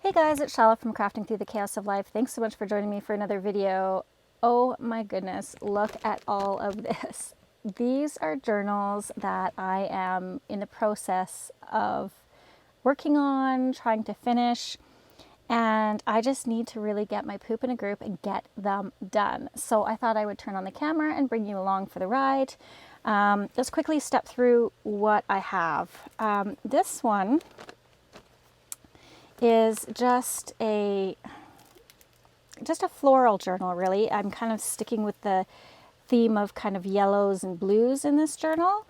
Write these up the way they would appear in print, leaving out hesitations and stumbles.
Hey guys, it's Chala from Crafting Through the Chaos of Life. Thanks so much for joining me for another video. Oh my goodness, look at all of this. These are journals that I am in the process of working on, trying to finish, and I just need to really get my poop in a group and get them done. So I thought I would turn on the camera and bring you along for the ride. Let's quickly step through what I have. This one is just a floral journal, really. I'm kind of sticking with the theme of kind of yellows and blues in this journal,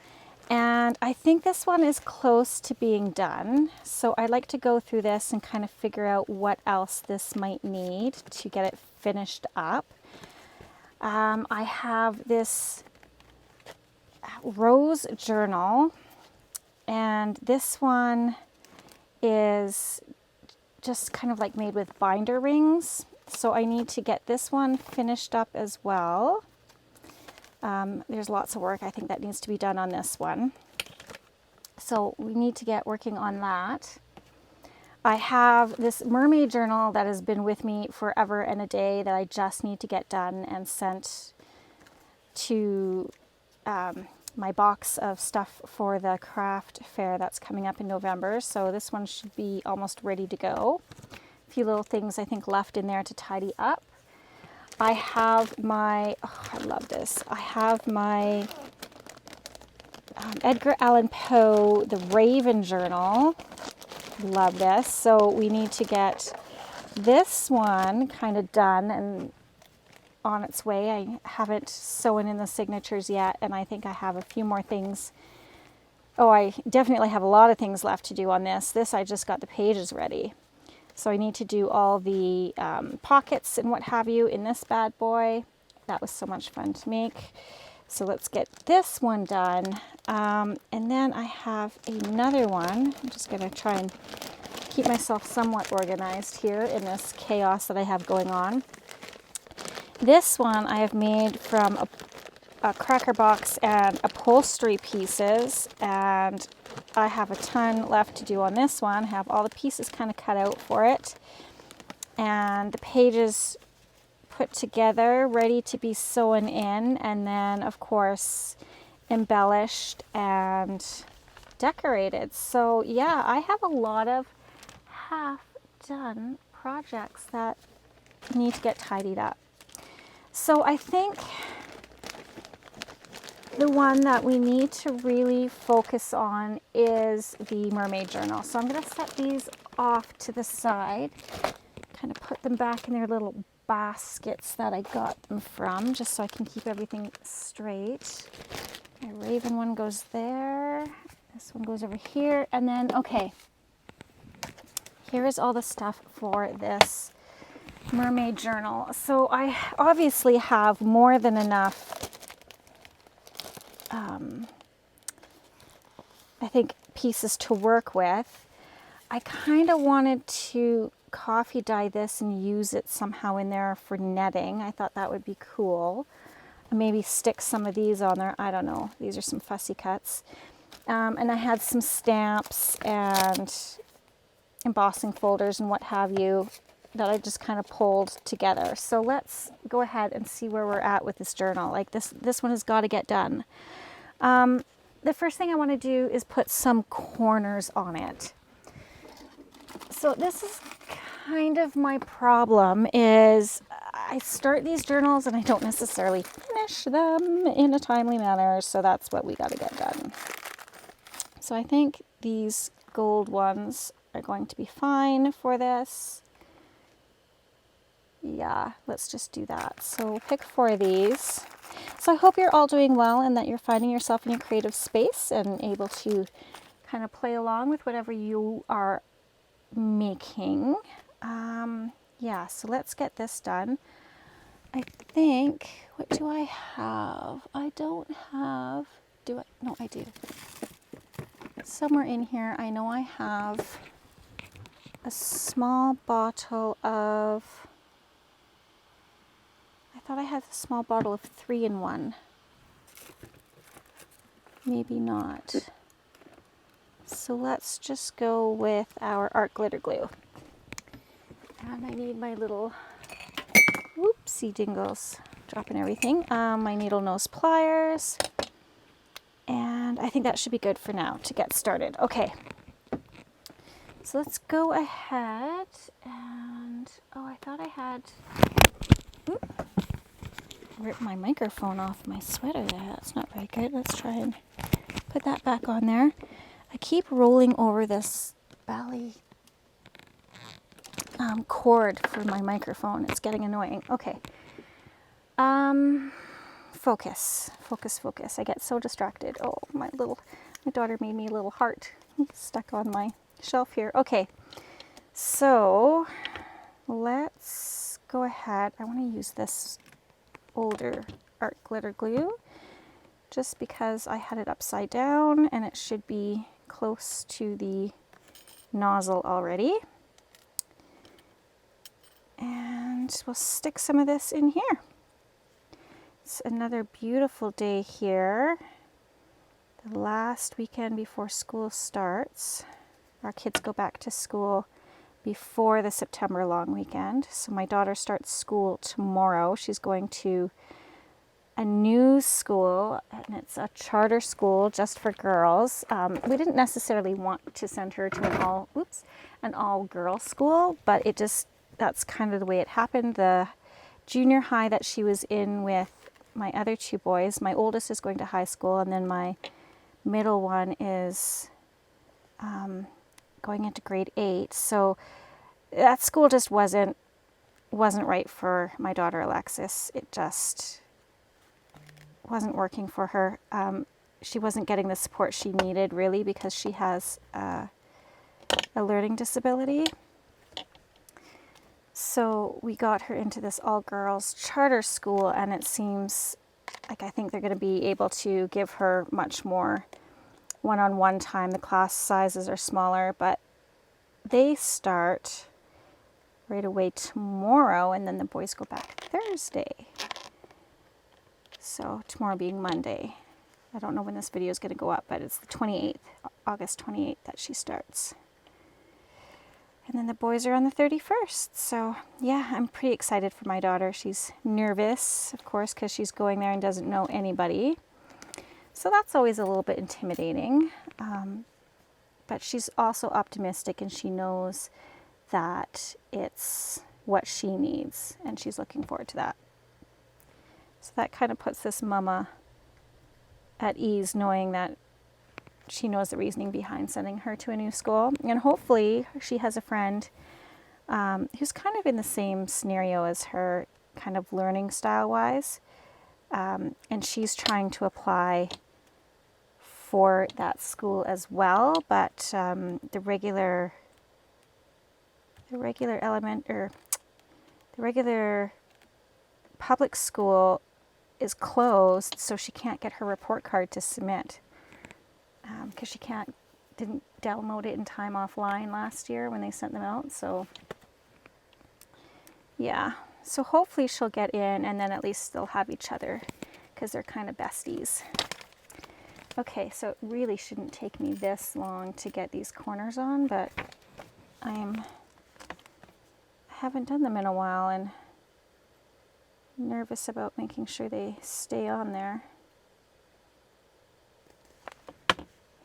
and I think this one is close to being done. So I'd like to go through this and kind of figure out what else this might need to get it finished up. I have this rose journal, and this one is just kind of like made with binder rings. So I need to get this one finished up as well. There's lots of work I think that needs to be done on this one. So we need to get working on that. I have this mermaid journal that has been with me forever and a day that I just need to get done and sent to my box of stuff for the craft fair that's coming up in November. So this one should be almost ready to go. A few little things I think left in there to tidy up. I have my, I love this. I have my Edgar Allan Poe, the Raven Journal. Love this. So we need to get this one kind of done and on its way. I haven't sewn in the signatures yet, and I think I have a few more things. Oh, I definitely have a lot of things left to do on this. This, I just got the pages ready. So I need to do all the pockets and what have you in this bad boy. That was so much fun to make. So let's get this one done. And then I have another one. I'm just going to try and keep myself somewhat organized here in this chaos that I have going on. This one I have made from a cracker box and upholstery pieces, and I have a ton left to do on this one. I have all the pieces kind of cut out for it, and the pages put together, ready to be sewn in, and then of course embellished and decorated. So yeah, I have a lot of half-done projects that need to get tidied up. So I think the one that we need to really focus on is the mermaid journal. So I'm going to set these off to the side, kind of put them back in their little baskets that I got them from, just so I can keep everything straight. My Raven one goes there. This one goes over here. And then, okay, here is all the stuff for this mermaid journal. So I obviously have more than enough, I think, pieces to work with. I kind of wanted to coffee dye this and use it somehow in there for netting. I thought that would be cool. Maybe stick some of these on there. I don't know. These are some fussy cuts. And I had some stamps and embossing folders and what have you that I just kind of pulled together. So let's go ahead and see where we're at with this journal. Like this one has got to get done. The first thing I want to do is put some corners on it. So this is kind of my problem, is I start these journals and I don't necessarily finish them in a timely manner. So that's what we got to get done. So I think these gold ones are going to be fine for this. Yeah, let's just do that. So pick 4 of these. So I hope you're all doing well and that you're finding yourself in your creative space and able to kind of play along with whatever you are making. Yeah, so let's get this done. I think, what do I have? I don't have, do I? No, I do. Somewhere in here, I know I have a small bottle of, I thought I had a small bottle of 3-in-1. Maybe not. So let's just go with our art glitter glue. And I need my little, whoopsie dingles, dropping everything. My needle nose pliers. And I think that should be good for now to get started. Okay. So let's go ahead and, oh, I thought I had, ripped my microphone off my sweater there. That's not very good. Let's try and put that back on there. I keep rolling over this bally cord for my microphone. It's getting annoying. Okay. Focus. I get so distracted. Oh, my daughter made me a little heart stuck on my shelf here. Okay. So let's go ahead. I want to use this older art glitter glue just because I had it upside down and it should be close to the nozzle already. And we'll stick some of this in here. It's another beautiful day here. The last weekend before school starts. Our kids go back to school before the September long weekend. So my daughter starts school tomorrow. She's going to a new school, and it's a charter school just for girls. We didn't necessarily want to send her to an all-girls school, but that's kind of the way it happened. The junior high that she was in with my other two boys, my oldest is going to high school, and then my middle one is going into grade 8. So that school just wasn't right for my daughter Alexis. It just wasn't working for her. She wasn't getting the support she needed really because she has a learning disability. So we got her into this all-girls charter school, and it seems like I think they're going to be able to give her much more one-on-one time. The class sizes are smaller, but they start right away tomorrow, and then the boys go back Thursday. So tomorrow being Monday. I don't know when this video is going to go up, but it's the 28th, August 28th that she starts. And then the boys are on the 31st. So yeah, I'm pretty excited for my daughter. She's nervous, of course, because she's going there and doesn't know anybody. So that's always a little bit intimidating. But she's also optimistic, and she knows that it's what she needs, and she's looking forward to that. So that kind of puts this mama at ease, knowing that she knows the reasoning behind sending her to a new school. And hopefully she has a friend who's kind of in the same scenario as her, kind of learning style wise. And she's trying to apply for that school as well, but the regular public school is closed, so she can't get her report card to submit because she didn't download it in time offline last year when they sent them out. So yeah, so hopefully she'll get in, and then at least they'll have each other because they're kind of besties. Okay, so it really shouldn't take me this long to get these corners on, but I haven't done them in a while and nervous about making sure they stay on there.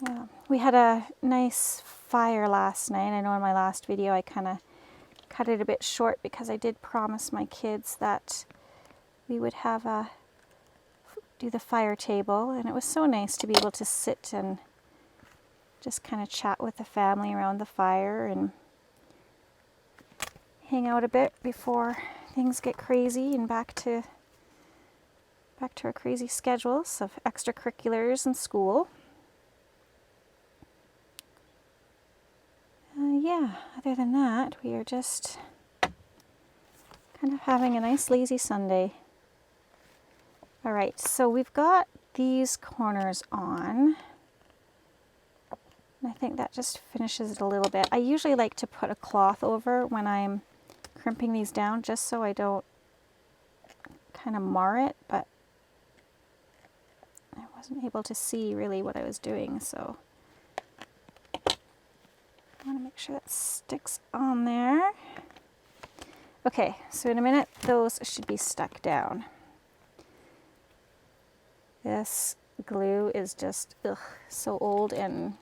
Yeah, we had a nice fire last night. I know in my last video I kind of cut it a bit short because I did promise my kids that we would do the fire table, and it was so nice to be able to sit and just kind of chat with the family around the fire and hang out a bit before things get crazy and back to our crazy schedules of extracurriculars and school. Yeah, other than that, we are just kind of having a nice lazy Sunday. All right, so we've got these corners on. And I think that just finishes it a little bit. I usually like to put a cloth over when I'm crimping these down, just so I don't kind of mar it, but I wasn't able to see really what I was doing, so I want to make sure that sticks on there. Okay, so in a minute, those should be stuck down. This glue is just, ugh, so old and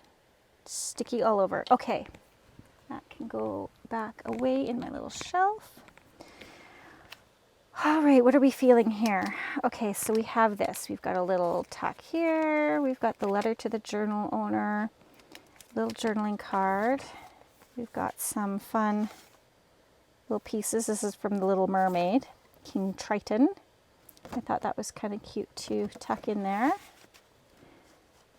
sticky all over. Okay, that can go back away in my little shelf. All right, what are we feeling here? Okay, so we have this. We've got a little tuck here. We've got the letter to the journal owner, little journaling card. We've got some fun little pieces. This is from The Little Mermaid, King Triton. I thought that was kind of cute to tuck in there.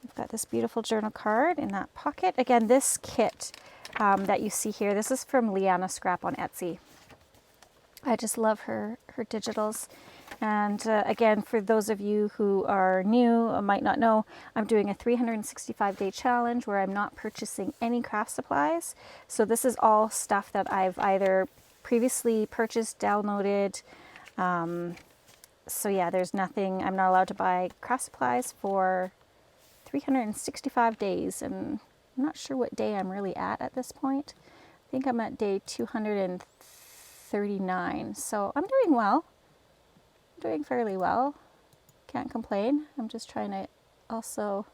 We've got this beautiful journal card in that pocket. Again, this kit that you see here, this is from Liana Scrap on Etsy. I just love her digitals. And again, for those of you who are new, might not know, I'm doing a 365-day challenge where I'm not purchasing any craft supplies. So this is all stuff that I've either previously purchased, downloaded. So yeah, there's nothing, I'm not allowed to buy craft supplies for 365 days. And I'm not sure what day I'm really at this point. I think I'm at day 239. So I'm doing well. I'm doing fairly well. Can't complain. I'm just trying to also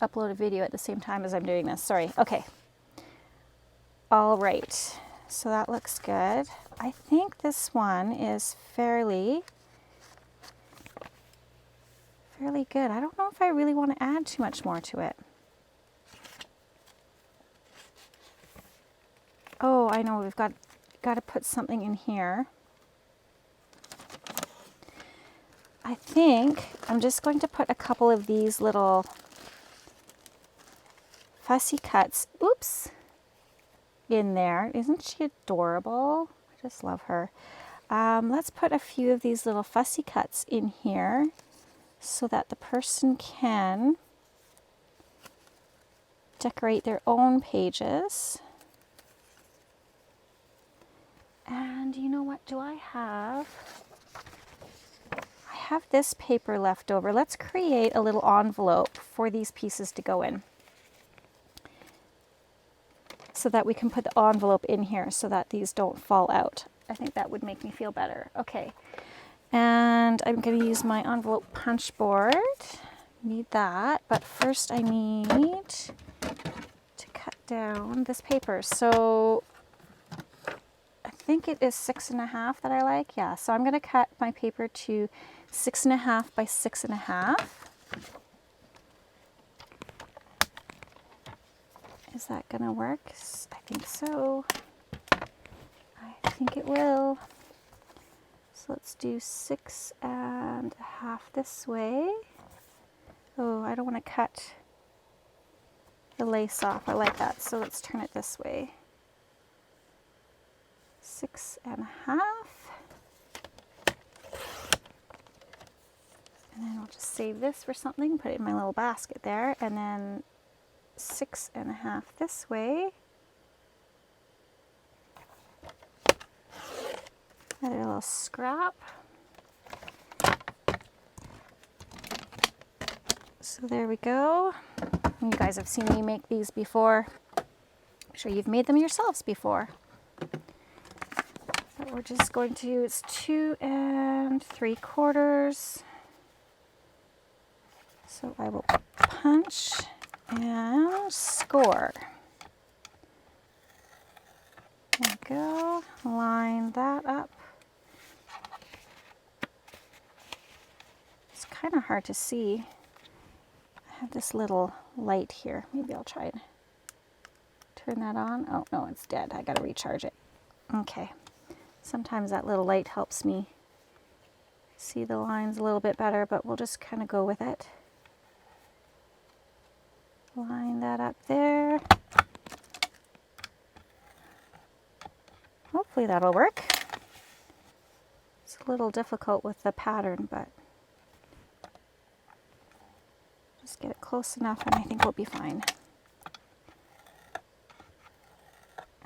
upload a video at the same time as I'm doing this. Sorry. Okay. All right. So that looks good. I think this one is fairly good. I don't know if I really want to add too much more to it. Oh, I know, we've got to put something in here. I think I'm just going to put a couple of these little fussy cuts, oops, in there. Isn't she adorable? I just love her. Let's put a few of these little fussy cuts in here so that the person can decorate their own pages. And you know what do I have? I have this paper left over. Let's create a little envelope for these pieces to go in, so that we can put the envelope in here so that these don't fall out. I think that would make me feel better. Okay, and I'm going to use my envelope punch board. Need that, but first I need to cut down this paper. So I think it is 6.5 that I like. Yeah, so I'm going to cut my paper to 6.5 by 6.5. Is that going to work? I think so. I think it will. So let's do 6.5 this way. Oh, I don't want to cut the lace off. I like that. So let's turn it this way. 6.5. And then I'll just save this for something, put it in my little basket there, and then 6.5 this way. Another little scrap. So there we go. You guys have seen me make these before. I'm sure you've made them yourselves before. But we're just going to use 2 3/4. So I will punch and score. There we go. Line that up. It's kind of hard to see. I have this little light here. Maybe I'll try and turn that on. Oh, no, it's dead. I got to recharge it. Okay. Sometimes that little light helps me see the lines a little bit better, but we'll just kind of go with it. Line that up there. Hopefully that'll work. It's a little difficult with the pattern, but just get it close enough and I think we'll be fine.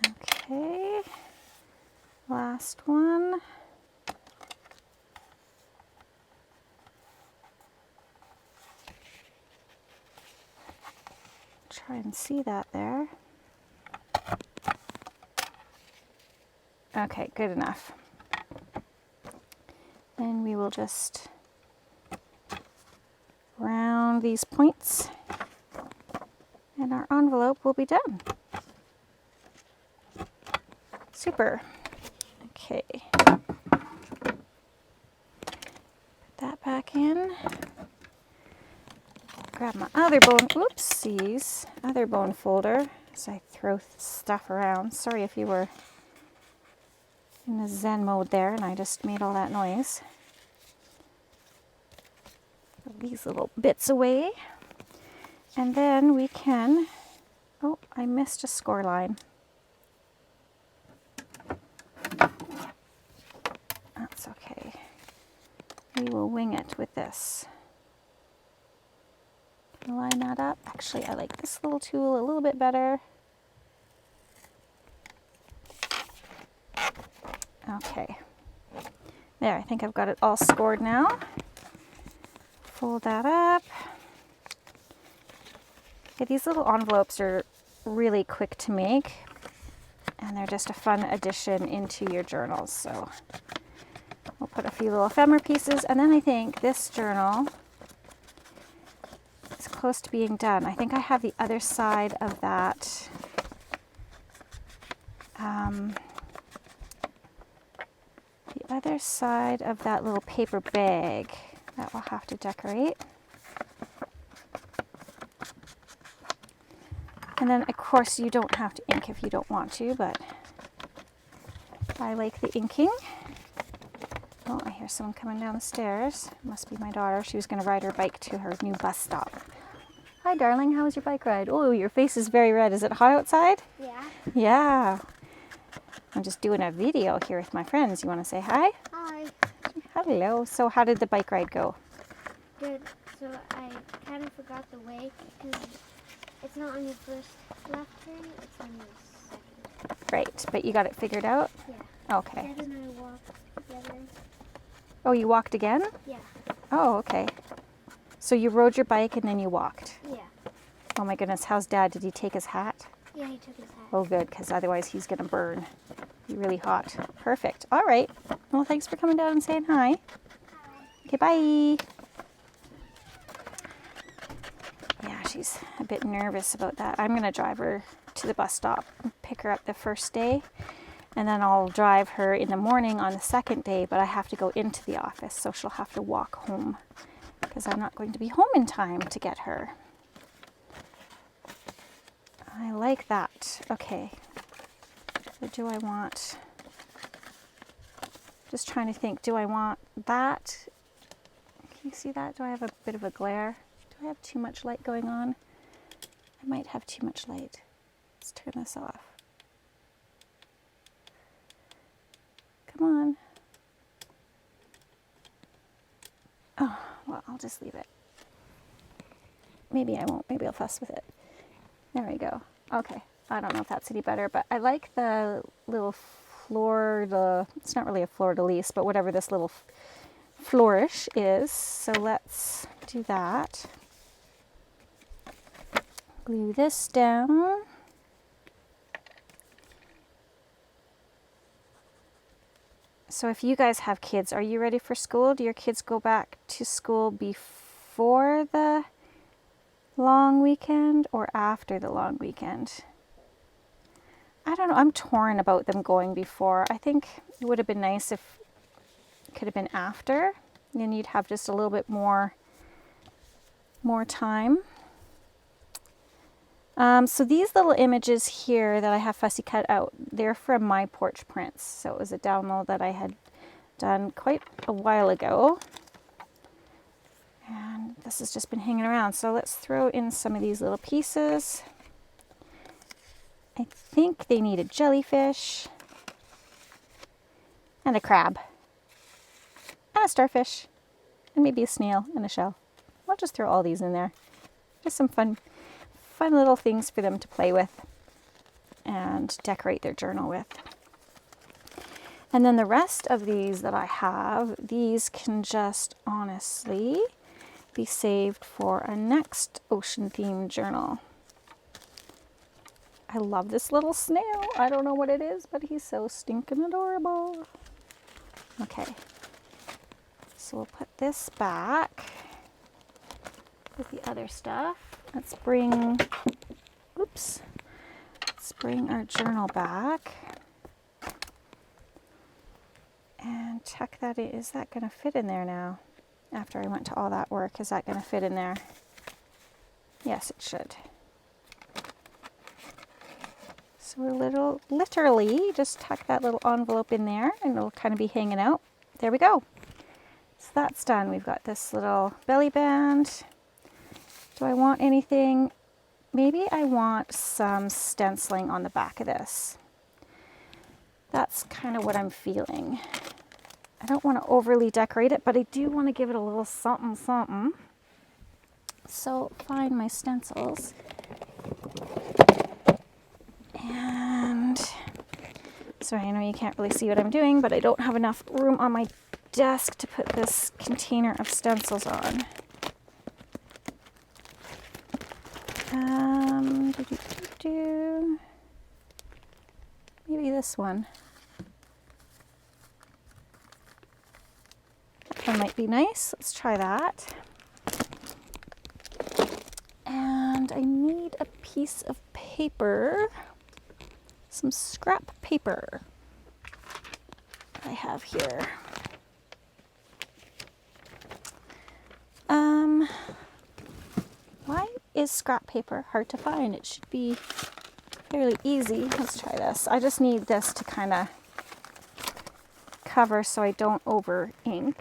Okay, last one. Try and see that there. Okay, good enough. Then we will just round these points and our envelope will be done. Super. Okay. Put that back in. Grab my other bone, oopsies, other bone folder as I throw stuff around. Sorry if you were in the Zen mode there and I just made all that noise. Put these little bits away. And then we can, oh, I missed a score line. That's okay. We will wing it with this. Line that up. Actually, I like this little tool a little bit better. Okay. There, I think I've got it all scored now. Fold that up. Okay, these little envelopes are really quick to make, and they're just a fun addition into your journals. So we'll put a few little ephemera pieces, and then I think this journal is close to being done. I think I have the other side of that little paper bag that we'll have to decorate. And then of course you don't have to ink if you don't want to, but I like the inking. Oh, I hear someone coming down the stairs. Must be my daughter. She was going to ride her bike to her new bus stop. Hi, darling. How was your bike ride? Oh, your face is very red. Is it hot outside? Yeah. Yeah. I'm just doing a video here with my friends. You want to say hi? Hi. Hello. So how did the bike ride go? Good. So I kind of forgot the way because it's not on your first left turn. It's on your second. Right. But you got it figured out? Yeah. Okay. Dad and I walked together. Oh, you walked again? Yeah. Oh, okay. So you rode your bike and then you walked? Yeah. Oh my goodness. How's Dad? Did he take his hat? Yeah, he took his hat. Oh, good, because otherwise he's going to burn. Be really hot. Perfect. All right. Well, thanks for coming down and saying hi. Hi. Okay, bye. Yeah, she's a bit nervous about that. I'm going to drive her to the bus stop and pick her up the first day. And then I'll drive her in the morning on the second day, but I have to go into the office, so she'll have to walk home because I'm not going to be home in time to get her. I like that. Okay. So do I want, just trying to think, do I want that? Can you see that? Do I have a bit of a glare? Do I have too much light going on? I might have too much light. Let's turn this off. Come on. Oh, well, I'll just leave it. Maybe I won't. Maybe I'll fuss with it. There we go. Okay. I don't know if that's any better, but I like the little it's not really a fleur-de-lis, but whatever this little flourish is. So let's do that. Glue this down. So if you guys have kids, are you ready for school? Do your kids go back to school before the long weekend or after the long weekend? I don't know. I'm torn about them going before. I think it would have been nice if it could have been after. Then you'd have just a little bit more time. So these little images here that I have fussy cut out, they're from My Porch Prints. So it was a download that I had done quite a while ago. And this has just been hanging around. So let's throw in some of these little pieces. I think they need a jellyfish and a crab and a starfish and maybe a snail and a shell. I'll just throw all these in there. Just some fun little things for them to play with and decorate their journal with. And then the rest of these that I have, these can just honestly be saved for a next ocean themed journal. I love this little snail. I don't know what it is, but he's so stinking adorable. Okay, so we'll put this back with the other stuff. Let's bring our journal back and check that it is that going to fit in there now? After I went to all that work, is that going to fit in there? Yes, it should. So we're literally just tuck that little envelope in there and it'll kind of be hanging out. There we go. So that's done. We've got this little belly band. Do I want anything? Maybe I want some stenciling on the back of this. That's kind of what I'm feeling. I don't want to overly decorate it, but I do want to give it a little something something. So find my stencils. And sorry, I know you can't really see what I'm doing, but I don't have enough room on my desk to put this container of stencils on. Maybe this one. That one might be nice. Let's try that. And I need a piece of paper, some scrap paper I have here. Why is scrap paper hard to find? It should be fairly easy. Let's try this. I just need this to kind of cover so I don't over ink.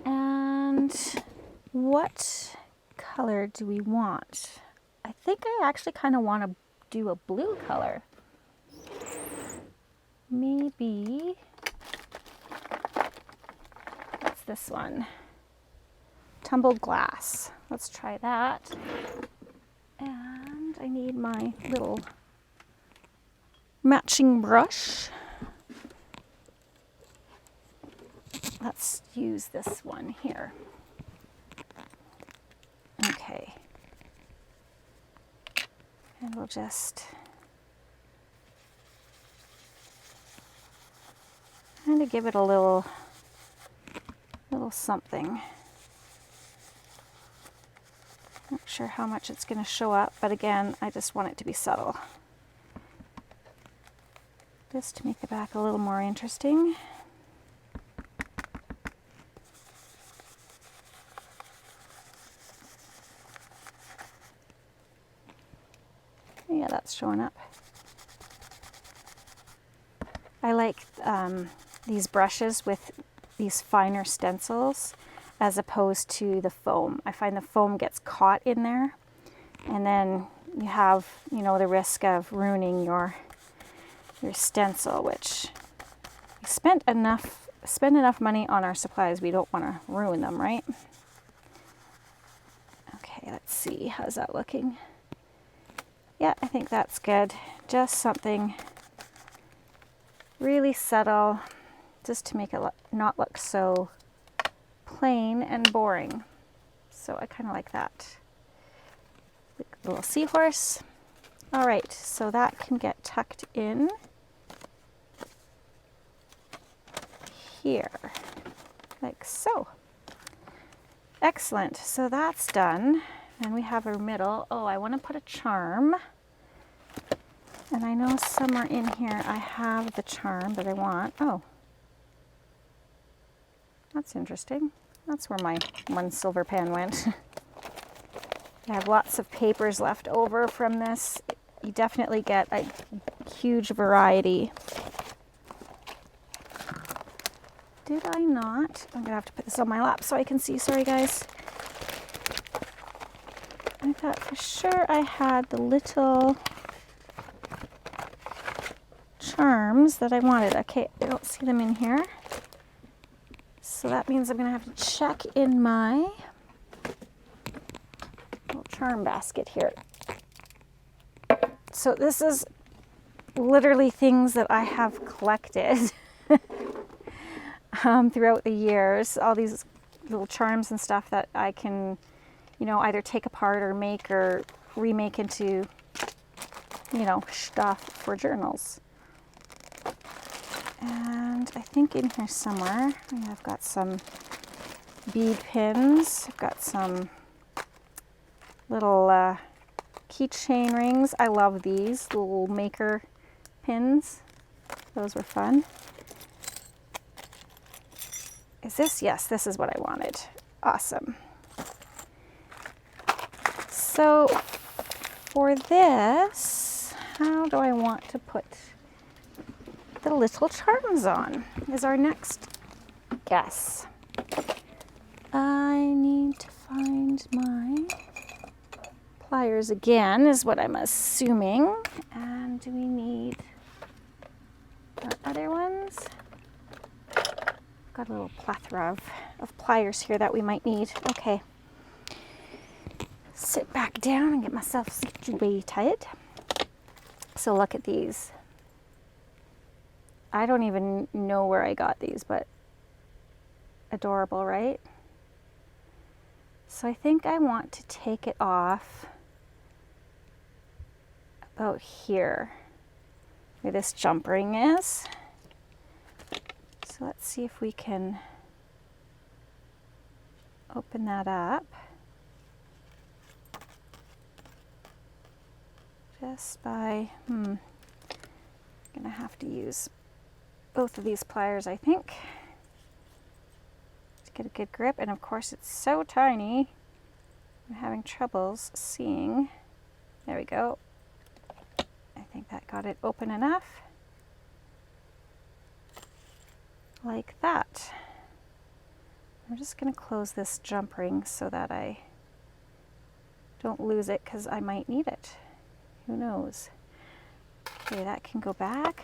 And what color do we want? I think I actually kind of want to do a blue color. Maybe what's this one? Tumbled glass. Let's try that. And I need my little matching brush. Let's use this one here. Okay. And we'll just kind of give it a little something. Not sure how much it's going to show up, but again, I just want it to be subtle. Just to make the back a little more interesting. Yeah, that's showing up. I like these brushes with these finer stencils as opposed to the foam. I find the foam gets caught in there and then you have, the risk of ruining your stencil, which we spend enough money on our supplies, we don't want to ruin them, right? Okay, let's see, how's that looking? Yeah, I think that's good. Just something really subtle, just to make it not look so plain and boring. So I kind of like that. A little seahorse. All right, so that can get tucked in here, like so. Excellent, so that's done. And we have our middle. Oh, I want to put a charm. And I know somewhere in here I have the charm that I want. Oh, that's interesting. That's where my one silver pen went. I have lots of papers left over from this. You definitely get a huge variety. Did I not? I'm gonna have to put this on my lap so I can see. Sorry, guys. I thought for sure I had the little charms that I wanted. Okay, I don't see them in here. So that means I'm going to have to check in my little charm basket here. So this is literally things that I have collected throughout the years. All these little charms and stuff that I can, either take apart or make or remake into you know, stuff for journals. And I think in here somewhere, I've got some bead pins. I've got some little keychain rings. I love these little maker pins. Those were fun. Is this? Yes, this is what I wanted. Awesome. So for this, how do I want to put the little charms on is our next guess. I need to find my pliers again, is what I'm assuming. And do we need our other ones? Got a little plethora of pliers here that we might need. Okay. Sit back down and get myself situated. So look at these. I don't even know where I got these, but adorable, right? So I think I want to take it off about here, where this jump ring is. So let's see if we can open that up. Just by, I'm gonna have to use both of these pliers, I think, to get a good grip. And of course it's so tiny, I'm having troubles seeing. There we go. I think that got it open enough. Like that. I'm just gonna close this jump ring so that I don't lose it, because I might need it. Who knows? Okay, that can go back.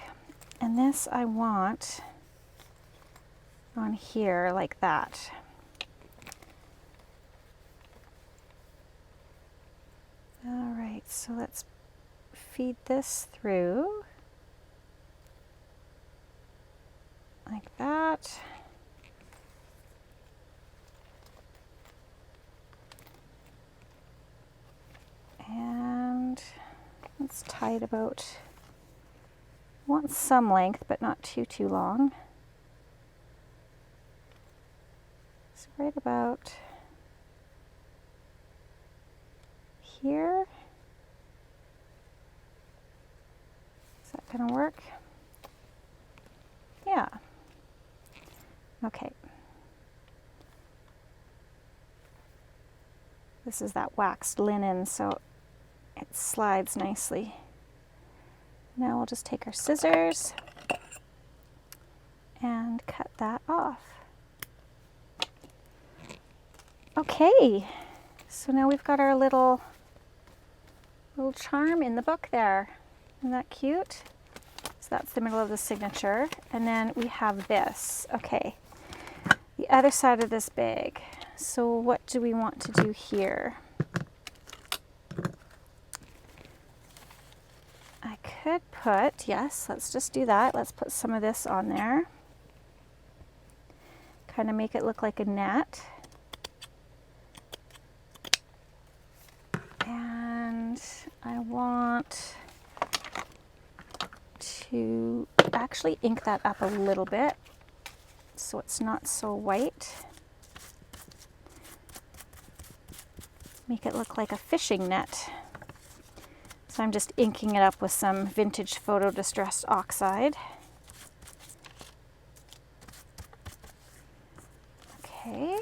And this I want on here like that. All right, so let's feed this through like that. And let's tie it about, I want some length, but not too long. So right about here. Is that gonna work? Yeah. Okay. This is that waxed linen, so it slides nicely. Now we'll just take our scissors and cut that off. Okay, so now we've got our little charm in the book there. Isn't that cute? So that's the middle of the signature. And then we have this. Okay, the other side of this bag. So what do we want to do here? I could put, yes, let's just do that. Let's put some of this on there. Kind of make it look like a net. And I want to actually ink that up a little bit so it's not so white. Make it look like a fishing net. So I'm just inking it up with some vintage photo distressed oxide. Okay.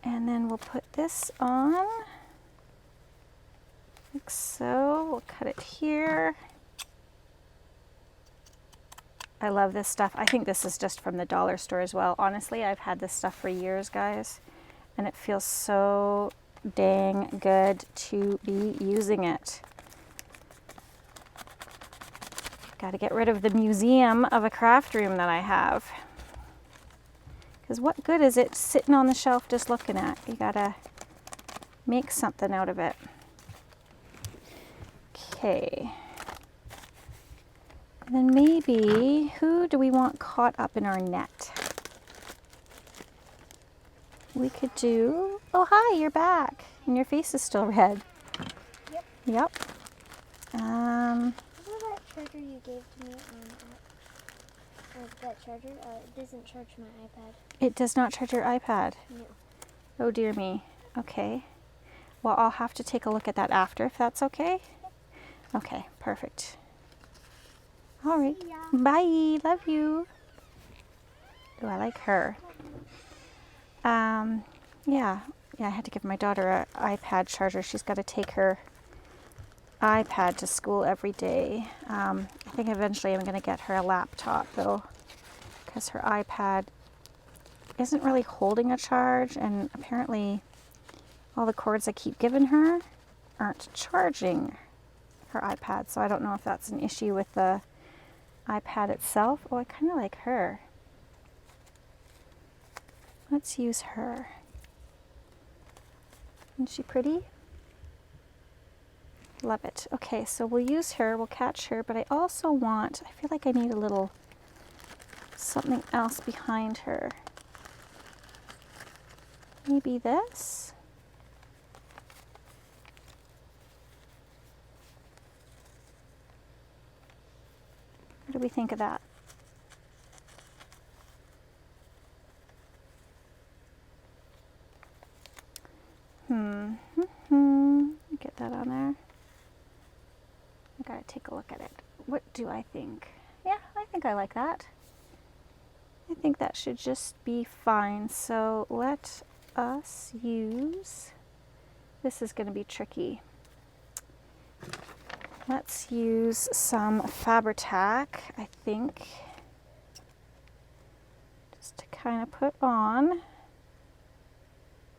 And then we'll put this on, like so. We'll cut it here. I love this stuff. I think this is just from the dollar store as well. Honestly, I've had this stuff for years, guys, and it feels so dang good to be using it. Got to get rid of the museum of a craft room that I have. Because what good is it sitting on the shelf just looking at? You gotta make something out of it. Okay. And then maybe, who do we want caught up in our net? We could do, oh hi, you're back. And your face is still red. Yep. Yep. What about that charger you gave to me that charger? It doesn't charge my iPad. It does not charge your iPad. No. Oh dear me. Okay. Well, I'll have to take a look at that after, if that's okay. Okay, perfect. All right. See ya. Bye. Love you. Oh, I like her. Yeah. Yeah, I had to give my daughter an iPad charger. She's got to take her iPad to school every day. I think eventually I'm going to get her a laptop, though, because her iPad isn't really holding a charge, and apparently all the cords I keep giving her aren't charging her iPad, so I don't know if that's an issue with the iPad itself. Oh, I kind of like her. Let's use her. Isn't she pretty? Love it. Okay, so we'll use her, we'll catch her, but I also want, I feel like I need a little something else behind her. Maybe this? What do we think of that? Get that on there. I gotta take a look at it. What do I think? Yeah, I think I like that. I think that should just be fine. So let us use, this is gonna be tricky. Let's use some Fabri-Tac, I think, just to kind of put on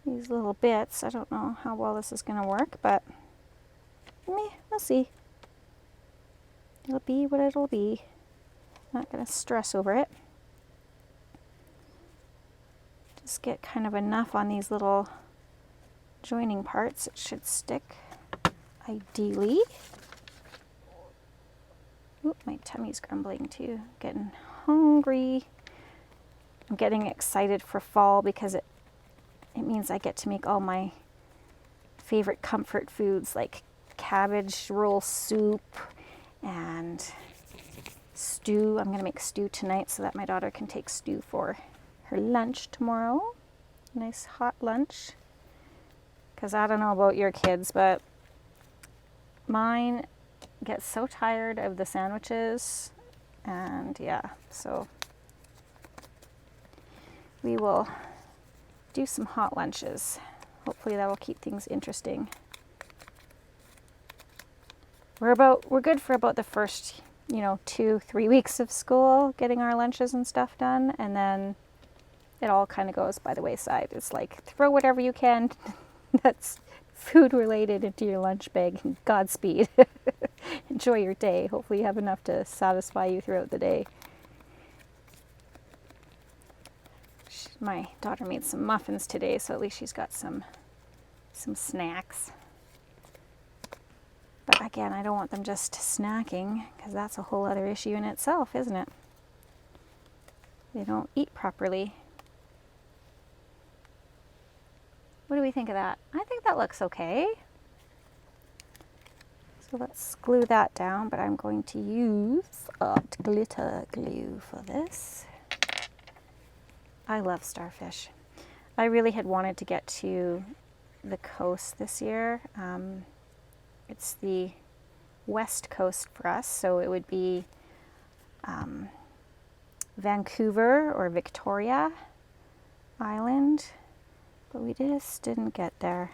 these little bits. I don't know how well this is going to work, but we'll see. It'll be what it'll be. Not going to stress over it. Just get kind of enough on these little joining parts. It should stick, ideally. Oop, my tummy's grumbling too. Getting hungry. I'm getting excited for fall because it means I get to make all my favorite comfort foods like cabbage roll soup and stew. I'm going to make stew tonight so that my daughter can take stew for her lunch tomorrow. Nice hot lunch. Because I don't know about your kids, but mine get so tired of the sandwiches, and yeah, so we will do some hot lunches. Hopefully that will keep things interesting. We're good for about the first, 2-3 weeks of school, getting our lunches and stuff done, and then it all kind of goes by the wayside. It's like throw whatever you can that's food related into your lunch bag, and Godspeed. Enjoy your day. Hopefully you have enough to satisfy you throughout the day. My daughter made some muffins today, so at least she's got some snacks. But again, I don't want them just snacking, because that's a whole other issue in itself, isn't it? They don't eat properly. What do we think of that? I think that looks okay. So let's glue that down, but I'm going to use glitter glue for this. I love starfish. I really had wanted to get to the coast this year. It's the west coast for us, so it would be Vancouver or Victoria Island, but we just didn't get there.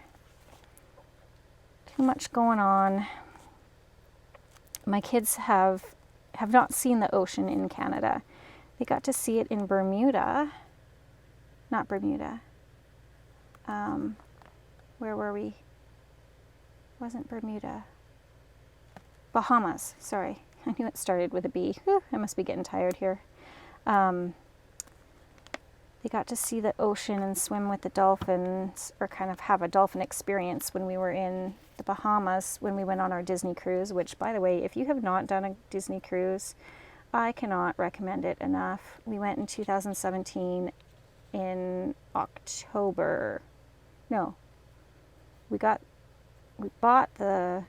Too much going on. My kids have not seen the ocean in Canada. They got to see it in Bermuda. Not Bermuda. Where were we? Wasn't Bermuda. Bahamas, sorry. I knew it started with a B. Whew, I must be getting tired here. They got to see the ocean and swim with the dolphins, or kind of have a dolphin experience when we were in the Bahamas when we went on our Disney cruise, which, by the way, if you have not done a Disney cruise, I cannot recommend it enough. We went in 2017 in October. No, we bought the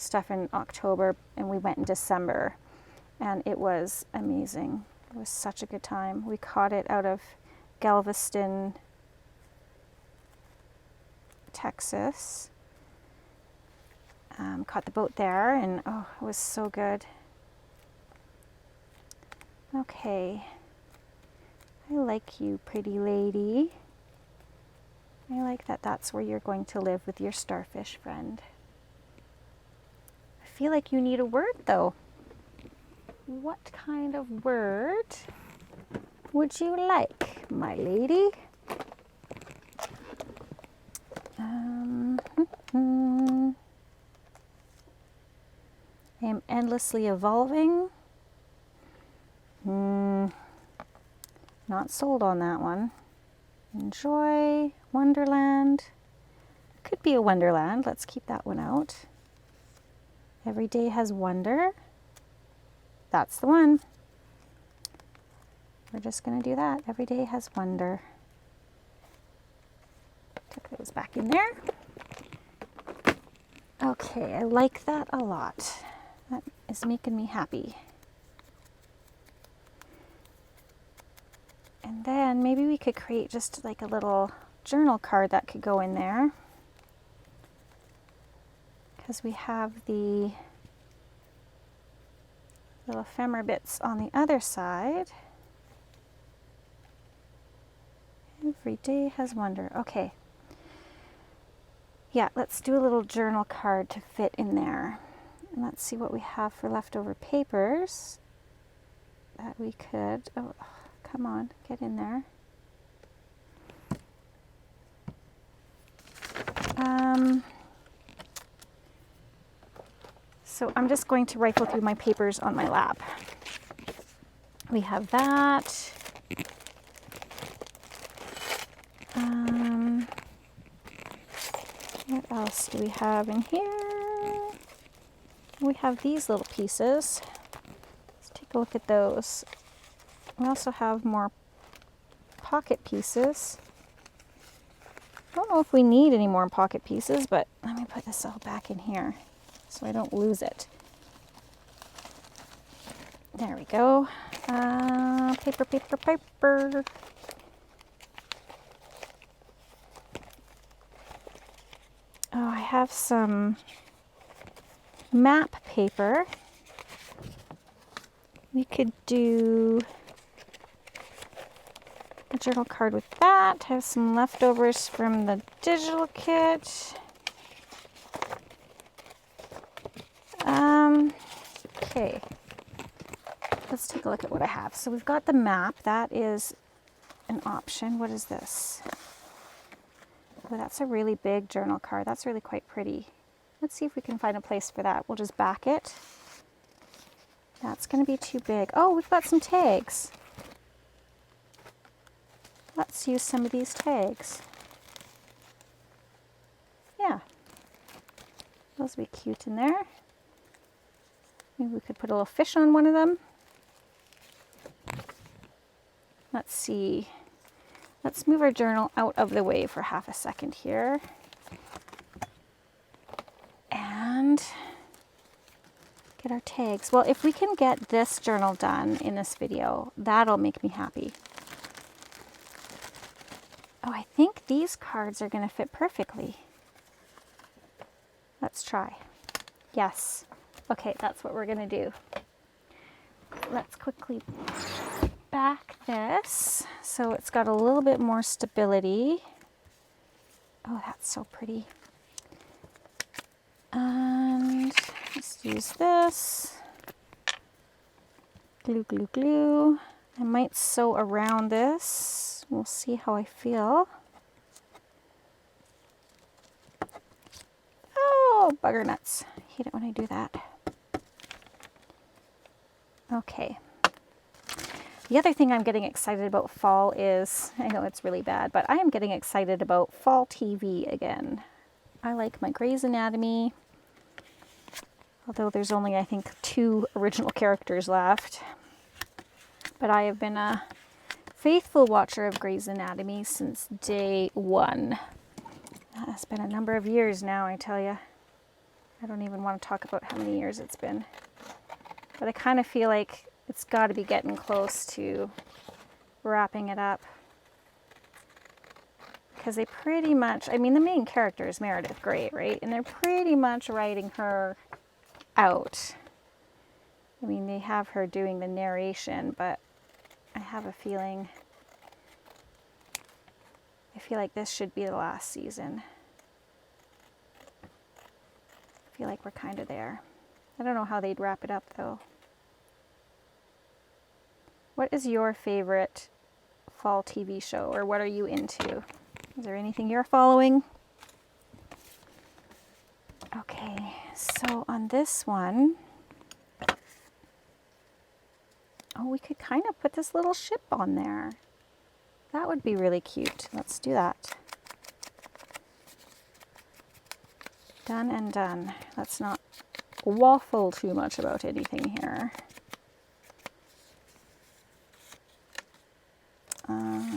stuff in October, and we went in December, and it was amazing. It was such a good time. We caught it out of Galveston, Texas. Caught the boat there, and oh, it was so good. Okay, I like you, pretty lady. I like that that's where you're going to live with your starfish friend. I feel like you need a word though. What kind of word would you like, my lady? I am endlessly evolving. Not sold on that one. Enjoy, Wonderland. Could be a Wonderland. Let's keep that one out. Every day has wonder. That's the one. We're just going to do that. Every day has wonder. Tuck those back in there. Okay, I like that a lot. That is making me happy. And then maybe we could create just like a little journal card that could go in there. Because we have the little ephemera bits on the other side. Every day has wonder. Okay. Yeah, let's do a little journal card to fit in there. And let's see what we have for leftover papers that we could, oh, come on, get in there. So I'm just going to rifle through my papers on my lap. We have that. What else do we have in here? We have these little pieces. Let's take a look at those. We also have more pocket pieces. I don't know if we need any more pocket pieces, but let me put this all back in here so I don't lose it. There we go. Paper, paper, paper. Oh, I have some map paper. We could do a journal card with that. Have some leftovers from the digital kit. Okay, let's take a look at what I have. So we've got the map. That is an option. What is this? Oh, that's a really big journal card. That's really quite pretty. Let's see if we can find a place for that. We'll just back it. That's going to be too big. Oh, we've got some tags. Let's use some of these tags. Yeah. Those would be cute in there. Maybe we could put a little fish on one of them. Let's see. Let's move our journal out of the way for half a second here. And get our tags. Well, if we can get this journal done in this video, that'll make me happy. Oh, I think these cards are going to fit perfectly. Let's try. Yes. Okay, that's what we're going to do. Let's quickly back this so it's got a little bit more stability. Oh, that's so pretty. And let's use this. Glue, glue, glue. I might sew around this. We'll see how I feel. Oh, bugger nuts. I hate it when I do that. Okay. The other thing I'm getting excited about fall is, I know it's really bad, but I am getting excited about fall TV again. I like my Grey's Anatomy, although there's only, I think, 2 original characters left. But I have been a faithful watcher of Grey's Anatomy since day 1. That has been a number of years now, I tell you. I don't even want to talk about how many years it's been. But I kind of feel like it's got to be getting close to wrapping it up. Because they pretty much, I mean, the main character is Meredith Grey, right? And they're pretty much writing her out. I mean, they have her doing the narration, but I have a feeling, I feel like this should be the last season. I feel like we're kind of there. I don't know how they'd wrap it up, though. What is your favorite fall TV show, or what are you into? Is there anything you're following? Okay, so on this one, oh, we could kind of put this little ship on there. That would be really cute. Let's do that. Done and done. Let's not waffle too much about anything here.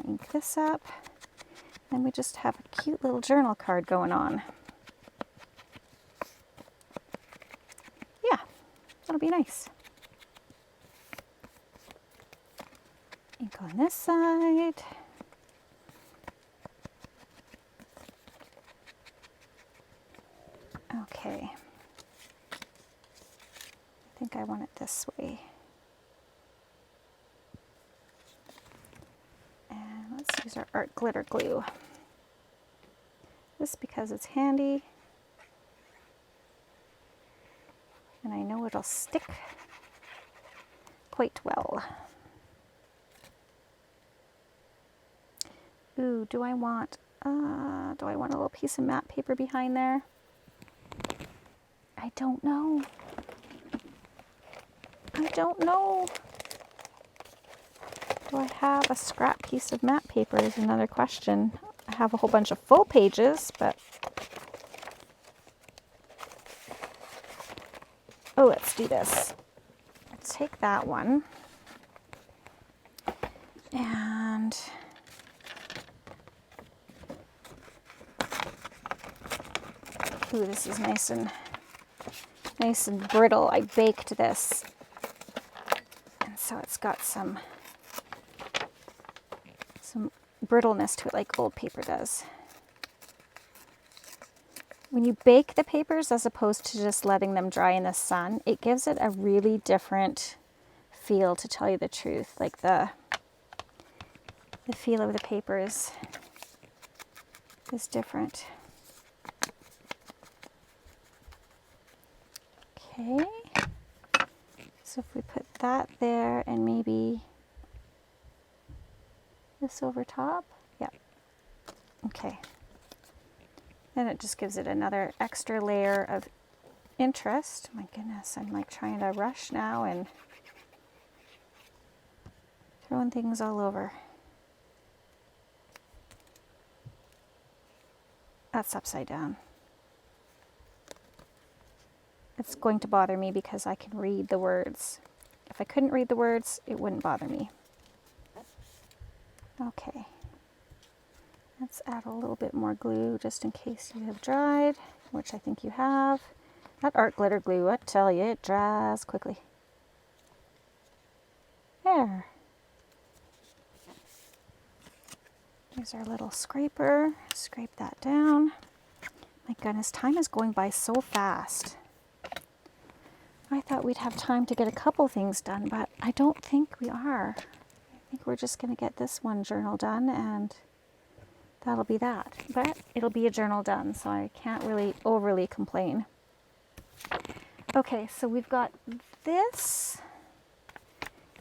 Ink this up. Then we just have a cute little journal card going on. Yeah, that'll be nice. Ink on this side. Okay. I think I want it this way. And let's use our art glitter glue. This because it's handy. And I know it'll stick quite well. Ooh, do I want a little piece of matte paper behind there? I don't know. I don't know. Do I have a scrap piece of matte paper is another question. I have a whole bunch of full pages, but... Oh, let's do this. Let's take that one. And... Ooh, this is nice and brittle. I baked this. And so it's got some brittleness to it like old paper does. When you bake the papers as opposed to just letting them dry in the sun, it gives it a really different feel, to tell you the truth. Like the feel of the papers is different. Okay, so if we put that there and maybe this over top, yep, okay. Then it just gives it another extra layer of interest. My goodness, I'm like trying to rush now and throwing things all over. That's upside down. It's going to bother me because I can read the words. If I couldn't read the words, it wouldn't bother me. Okay. Let's add a little bit more glue just in case you have dried, which I think you have. That art glitter glue, I tell you, it dries quickly. There. Here's our little scraper. Scrape that down. My goodness, time is going by so fast. I thought we'd have time to get a couple things done, but I don't think we are. I think we're just going to get this one journal done and that'll be that. But it'll be a journal done, so I can't really overly complain. Okay, so we've got this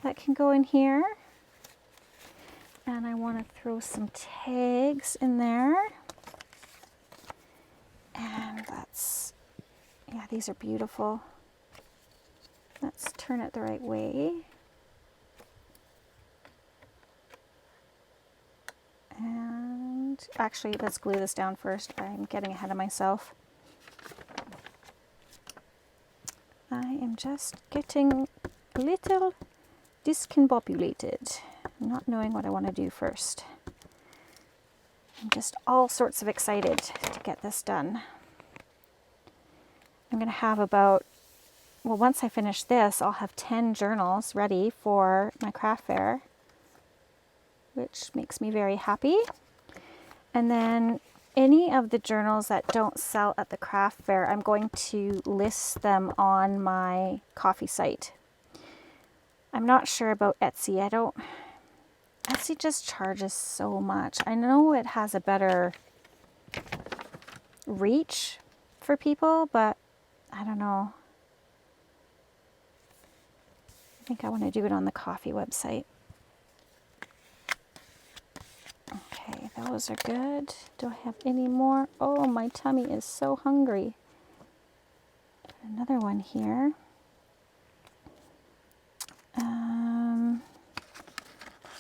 that can go in here. And I want to throw some tags in there. And that's, yeah, these are beautiful. Let's turn it the right way. And actually, let's glue this down first. I'm getting ahead of myself. I am just getting a little discombobulated, not knowing what I want to do first. I'm just all sorts of excited to get this done. I'm going to have about, well, once I finish this, I'll have 10 journals ready for my craft fair, which makes me very happy. And then any of the journals that don't sell at the craft fair, I'm going to list them on my coffee site. I'm not sure about Etsy. Etsy just charges so much. I know it has a better reach for people, but I don't know. I think I want to do it on the coffee website. Okay, those are good. Do I have any more? Oh, my tummy is so hungry. Another one here.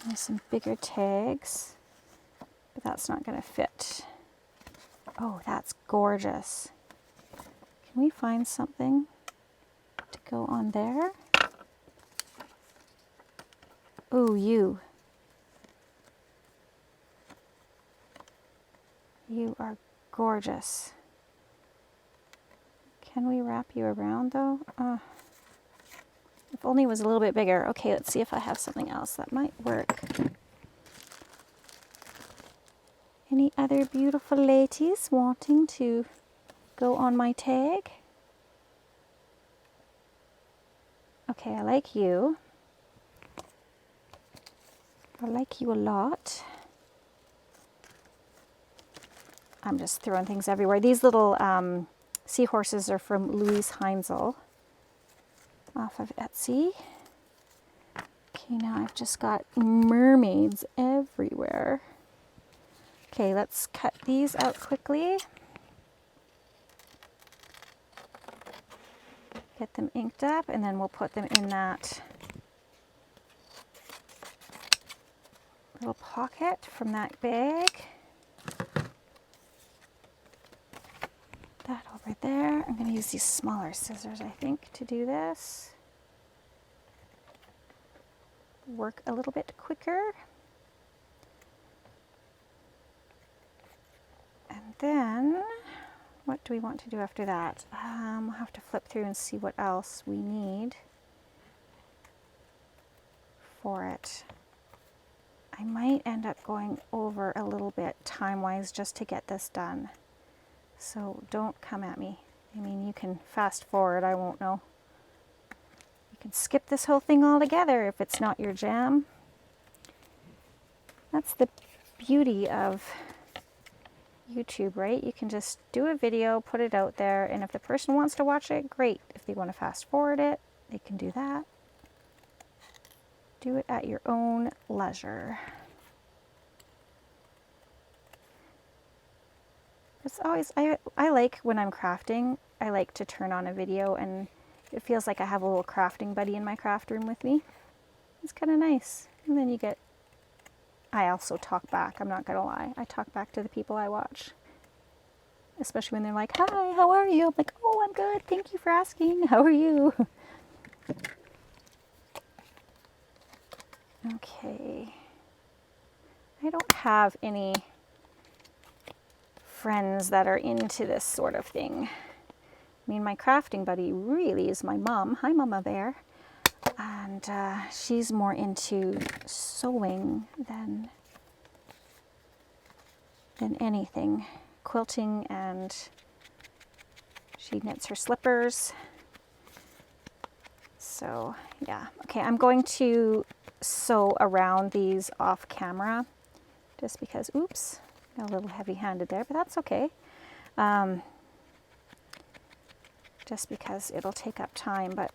There's some bigger tags, but that's not going to fit. Oh, that's gorgeous. Can we find something to go on there? Oh, you. You are gorgeous. Can we wrap you around though? If only it was a little bit bigger. Okay, let's see if I have something else that might work. Any other beautiful ladies wanting to go on my tag? Okay, I like you. I like you a lot. I'm just throwing things everywhere. These little seahorses are from Louise Heinzel off of Etsy. Okay, now I've just got mermaids everywhere. Okay, let's cut these out quickly. Get them inked up, and then we'll put them in that little pocket from that bag. That over there. I'm going to use these smaller scissors, I think, to do this. Work a little bit quicker. And then, what do we want to do after that? We'll have to flip through and see what else we need for it. I might end up going over a little bit time-wise just to get this done. So don't come at me. I mean, you can fast forward, I won't know. You can skip this whole thing altogether if it's not your jam. That's the beauty of YouTube, right? You can just do a video, put it out there, and if the person wants to watch it, great. If they want to fast forward it, they can do that. Do it at your own leisure. It's always, I like when I'm crafting, I like to turn on a video and it feels like I have a little crafting buddy in my craft room with me. It's kind of nice. And then I also talk back, I'm not gonna lie. I talk back to the people I watch. Especially when they're like, hi, how are you? I'm like, oh, I'm good, thank you for asking. How are you? Okay. I don't have any friends that are into this sort of thing. I mean, my crafting buddy really is my mom. Hi, Mama Bear. And she's more into sewing than anything. Quilting, and she knits her slippers. So, yeah. Okay, I'm going to sew around these off camera just because, oops, got a little heavy-handed there, but that's okay. Just because it'll take up time, but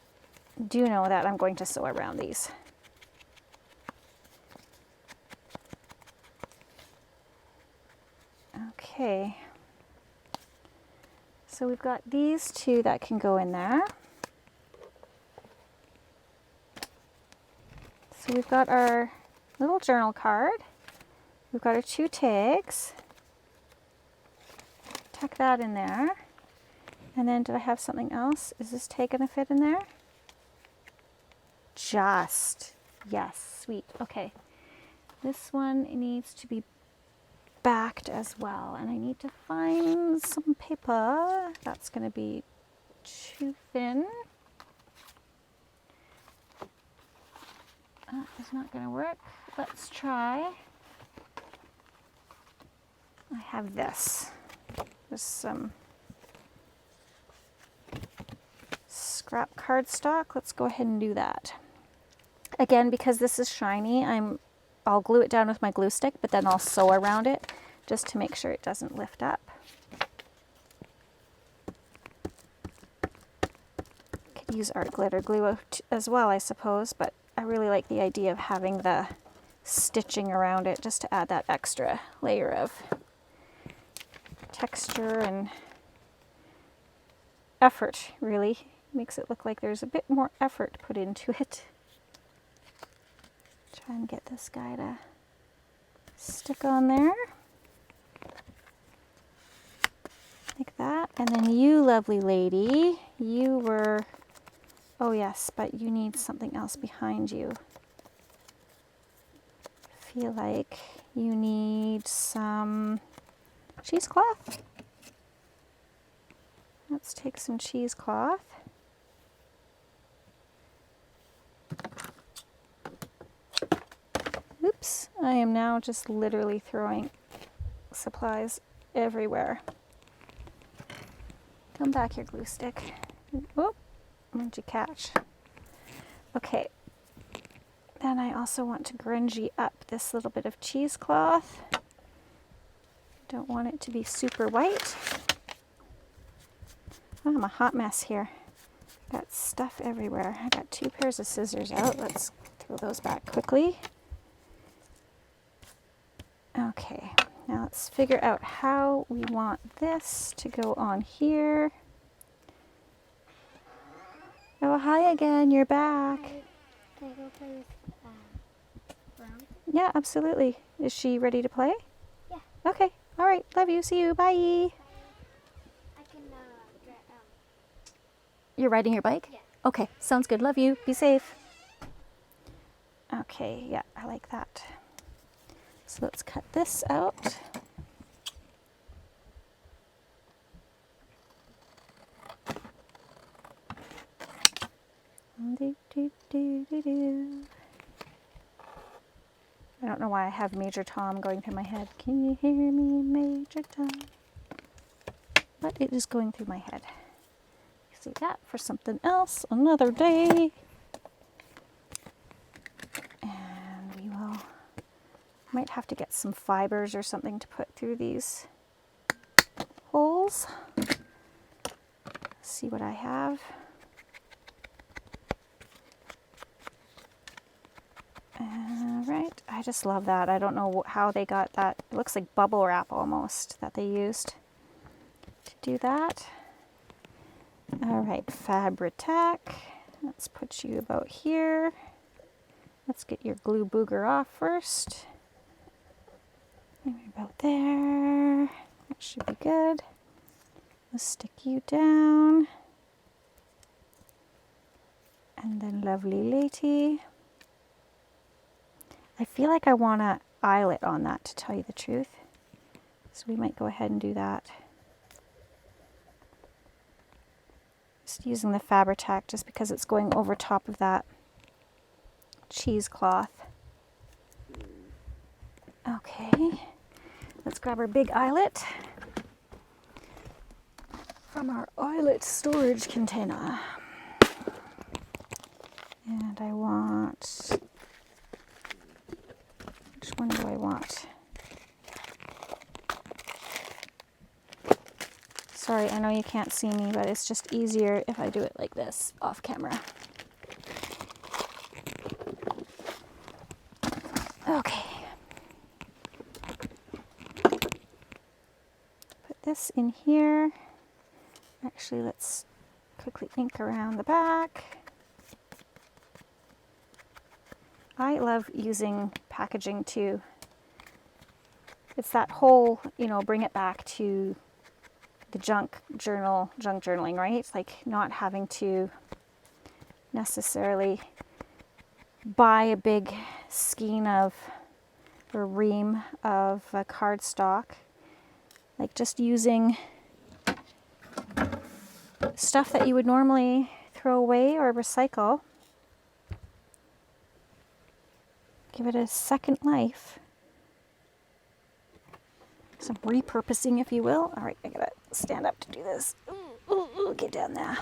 do know that I'm going to sew around these. Okay. So we've got these two that can go in there. So we've got our little journal card. We've got our 2 tags. Tuck that in there. And then did I have something else? Is this tag gonna fit in there? Just. Yes, sweet. Okay. This one needs to be backed as well. And I need to find some paper that's gonna be too thin. It's not going to work. Let's try. I have this. Just some scrap cardstock. Let's go ahead and do that. Again, because this is shiny, I'll glue it down with my glue stick, but then I'll sew around it just to make sure it doesn't lift up. Could use art glitter glue as well, I suppose, but I really like the idea of having the stitching around it just to add that extra layer of texture and effort, really. Makes it look like there's a bit more effort put into it. Try and get this guy to stick on there. Like that. And then you, lovely lady, you were, oh yes, but you need something else behind you. Feel like you need some cheesecloth. Let's take some cheesecloth. Oops, I am now just literally throwing supplies everywhere. Come back here, glue stick. Whoop, what did you catch? Okay, then I also want to grungy up this little bit of cheesecloth. Don't want it to be super white. Oh, I'm a hot mess here. Got stuff everywhere. I got 2 pairs of scissors out. Let's throw those back quickly. Okay, now let's figure out how we want this to go on here. Oh, hi again, you're back. Can I go play with Brown? Yeah, absolutely. Is she ready to play? Yeah. Okay, all right, love you, see you, bye. I can You're riding your bike? Yeah. Okay, sounds good, love you, be safe. Okay, yeah, I like that. So let's cut this out. Do, do, do, do, do. I don't know why I have Major Tom going through my head. Can you hear me, Major Tom? But it is going through my head. See that for something else another day. And we might have to get some fibers or something to put through these holes. See what I have. All right, I just love that. I don't know how they got that. It looks like bubble wrap almost that they used to do that. All right, Fabri-Tac. Let's put you about here. Let's get your glue booger off first. Maybe about there. That should be good. Let's stick you down. And then lovely lady. I feel like I want an eyelet on that, to tell you the truth. So we might go ahead and do that. Just using the Fabri-Tac just because it's going over top of that cheesecloth. Okay, let's grab our big eyelet from our eyelet storage container. And I want, which one do I want? Sorry, I know you can't see me, but it's just easier if I do it like this, off camera. Okay. Put this in here. Actually, let's quickly ink around the back. I love using packaging too. It's that whole, bring it back to the junk journaling, right? It's like not having to necessarily buy a big skein of, or ream of cardstock. Like just using stuff that you would normally throw away or recycle. Give it a second life. Some repurposing, if you will. All right, I gotta stand up to do this. Ooh, get down there.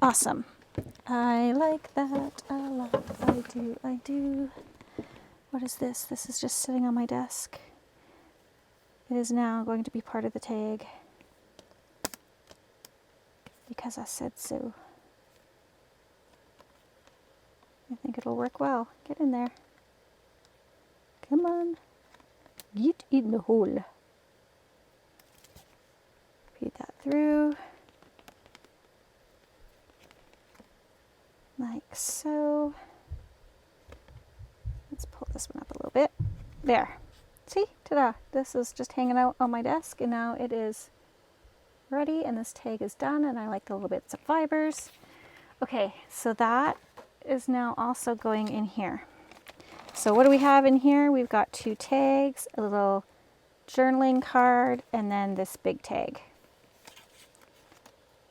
Awesome. I like that a lot. I do. What is this? This is just sitting on my desk. It is now going to be part of the tag because I said so. I think it'll work well. Get in there. Come on. Get in the hole. Feed that through. Like so. Let's pull this one up a little bit. There. See? Ta-da. This is just hanging out on my desk and now it is ready and this tag is done and I like the little bits of fibers. Okay, so that is now also going in here. So what do we have in here? We've got 2 tags, a little journaling card, and then this big tag.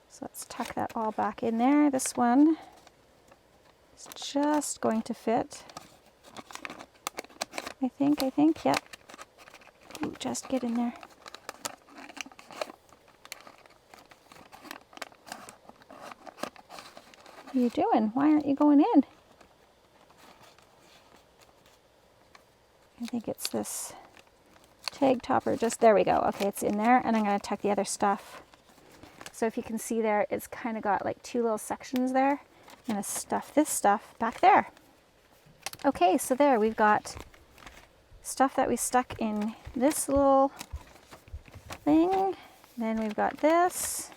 So let's tuck that all back in there. This one is just going to fit. I think, yep. Ooh, just get in there. What are you doing? Why aren't you going in? I think it's this tag topper. Just there we go. Okay, it's in there, and I'm going to tuck the other stuff. So if you can see there, it's kind of got like 2 little sections there. I'm going to stuff this stuff back there. Okay, so there we've got stuff that we stuck in this little thing. Then we've got this.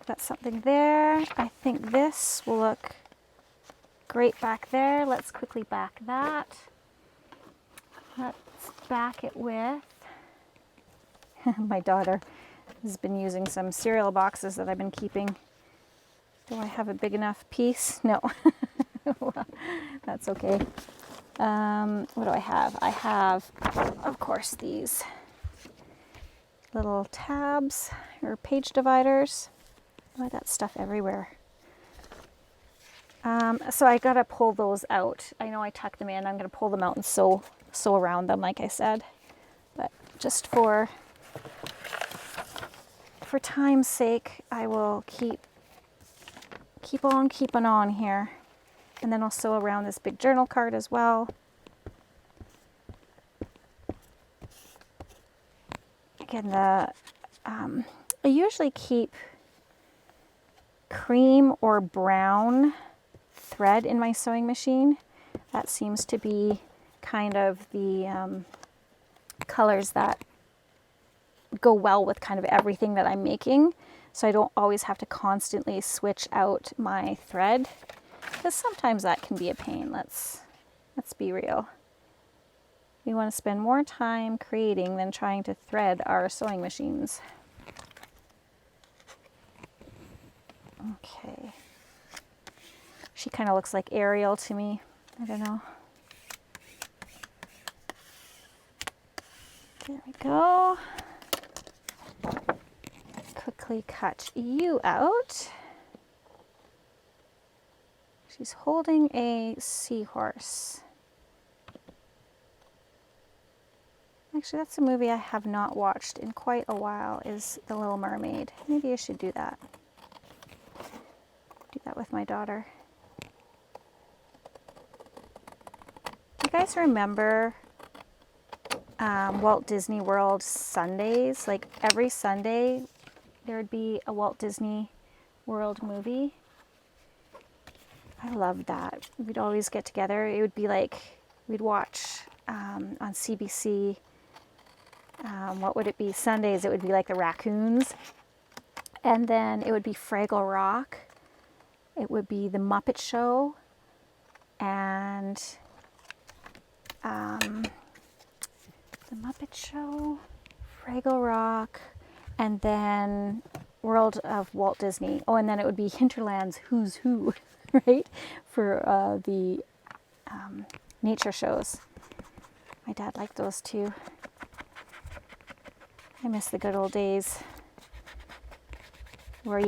Got something there. I think this will look great back there. Let's quickly back that. Let's back it with, my daughter has been using some cereal boxes that I've been keeping. Do I have a big enough piece? No. Well, that's okay. What do I have? I have, of course, these little tabs or page dividers. Oh, I got stuff everywhere. So I gotta pull those out. I know I tucked them in. I'm gonna pull them out and sew around them, like I said. But just for time's sake, I will keep on keeping on here. And then I'll sew around this big journal card as well. Again, I usually keep cream or brown thread in my sewing machine. That seems to be kind of the colors that go well with kind of everything that I'm making. So I don't always have to constantly switch out my thread, because sometimes that can be a pain. Let's be real. We want to spend more time creating than trying to thread our sewing machines. Okay. She kind of looks like Ariel to me. I don't know. There we go. Quickly cut you out. She's holding a seahorse. Actually, that's a movie I have not watched in quite a while, is The Little Mermaid. Maybe I should do that. Do that with my daughter. You guys remember Walt Disney World Sundays? Like every Sunday there would be a Walt Disney World movie. I loved that. We'd always get together. It would be like we'd watch on CBC. What would it be? Sundays, it would be like the Raccoons. And then it would be Fraggle Rock. It would be the Muppet Show. And the Muppet Show, Fraggle Rock, and then World of Walt Disney. Oh, and then it would be Hinterland's Who's Who, right? For the nature shows. My dad liked those too. I miss the good old days. where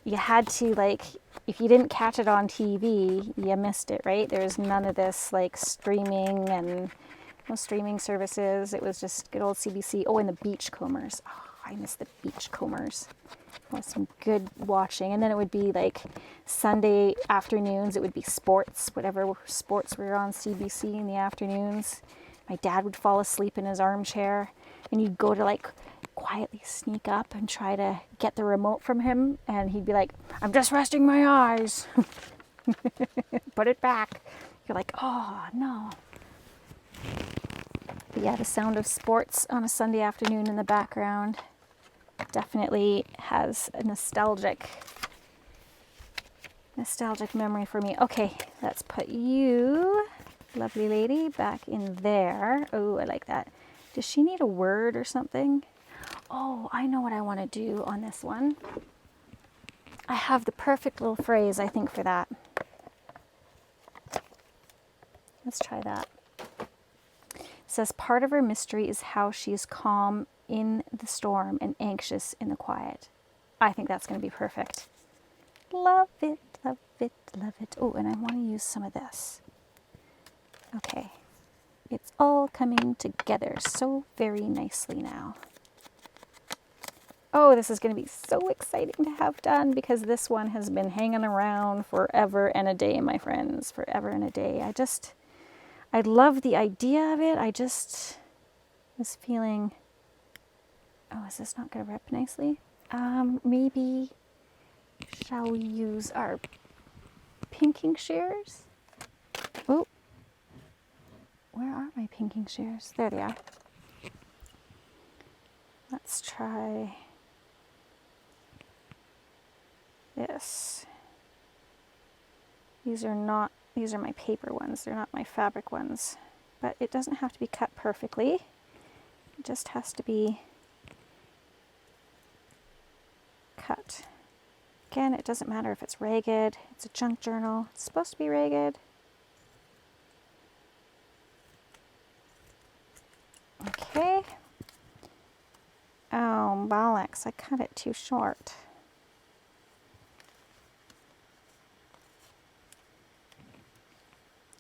you had to, like, if you didn't catch it on TV, you missed it, right? There was none of this like streaming and no streaming services. It was just good old CBC. Oh, and the Beachcombers. Oh, I miss the Beachcombers. Was some good watching. And then it would be like Sunday afternoons, it would be sports, whatever sports were on CBC in the afternoons. My dad would fall asleep in his armchair, and you'd go to like quietly sneak up and try to get the remote from him, and he'd be like, "I'm just resting my eyes." Put it back. You're like, "Oh no." But yeah, the sound of sports on a Sunday afternoon in the background definitely has a nostalgic memory for me. Okay, let's put you, lovely lady, back in there. Oh, I like that. Does she need a word or something? Oh, I know what I want to do on this one. I have the perfect little phrase, I think, for that. Let's try that. It says, part of her mystery is how she is calm in the storm and anxious in the quiet. I think that's going to be perfect. Love it, love it, love it. Oh, and I want to use some of this. Okay. It's all coming together so very nicely now. Oh, this is going to be so exciting to have done, because this one has been hanging around forever and a day, my friends. Forever and a day. I love the idea of it. I just was feeling, oh, is this not going to rip nicely? Maybe, shall we use our pinking shears? Oh, where are my pinking shears? There they are. Let's try this. These are my paper ones. They're not my fabric ones. But it doesn't have to be cut perfectly. It just has to be cut. Again, it doesn't matter if it's ragged. It's a junk journal. It's supposed to be ragged. Okay. Oh, bollocks. I cut it too short.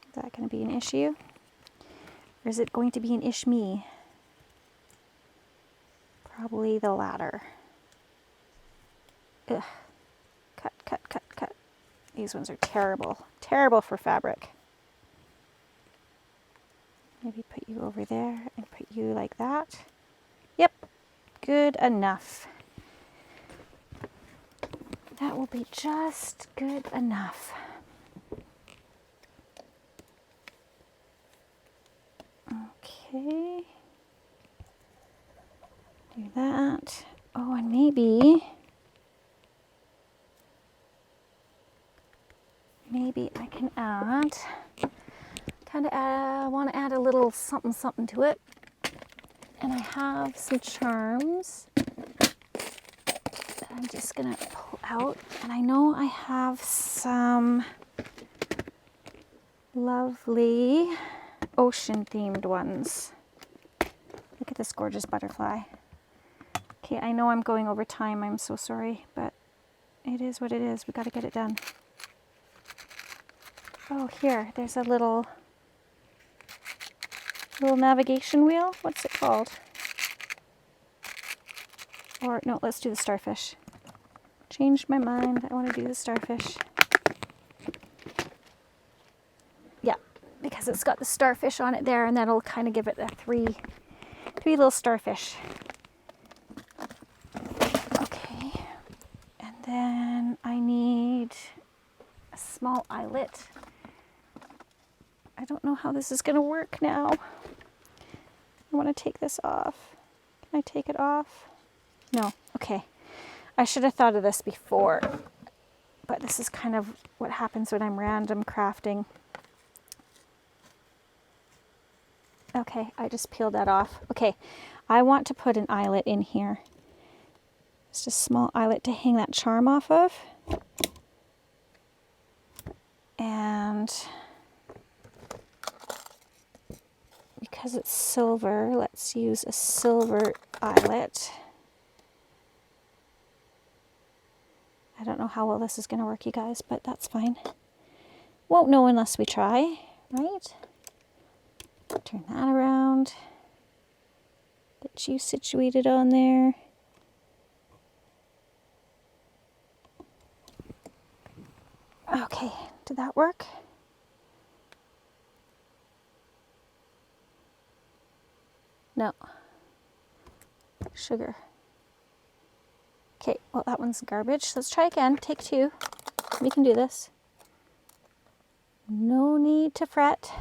Is that going to be an issue? Or is it going to be an me? Probably the latter. Ugh. Cut, cut, cut, cut. These ones are terrible. Terrible for fabric. Maybe put you over there and put you like that. Yep. Good enough. That will be just good enough. Okay. Do that. Oh, and maybe I can add, want to add a little something something to it. And I have some charms that I'm just going to pull out. And I know I have some lovely ocean themed ones. Look at this gorgeous butterfly. Okay, I know I'm going over time. I'm so sorry, but it is what it is. We got to get it done. Oh, here, there's a little navigation wheel. What's it called? Or no, let's do the starfish. Changed my mind. I want to do the starfish. Yeah, because it's got the starfish on it there, and that'll kind of give it a three little starfish. Okay, and then I need a small eyelet. I don't know how this is going to work now. I want to take this off. Can I take it off? No. Okay. I should have thought of this before, but this is kind of what happens when I'm random crafting. Okay, I just peeled that off. Okay, I want to put an eyelet in here. Just a small eyelet to hang that charm off of. And because it's silver, let's use a silver eyelet. don't know how well this is going to work, you guys, but that's fine. Won't know unless we try, right? Turn that around. Get you situated on there. Okay, did that work? No. Sugar. Okay, well that one's garbage. Let's try again. Take 2. We can do this. No need to fret.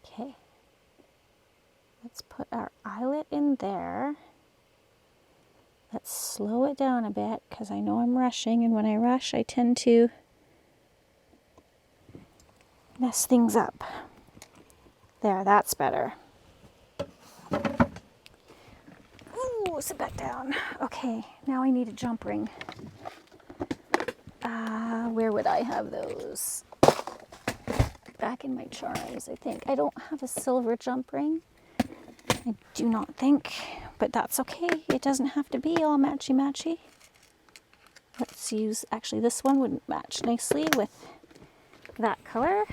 Okay. Let's put our eyelet in there. Let's slow it down a bit because I know I'm rushing, and when I rush I tend to mess things up. There, that's better. Ooh, sit back down. Okay, now I need a jump ring. Where would I have those? Back in my charms, I think. I don't have a silver jump ring. I do not think, but that's okay. It doesn't have to be all matchy-matchy. Let's use, actually this one wouldn't match nicely with that color.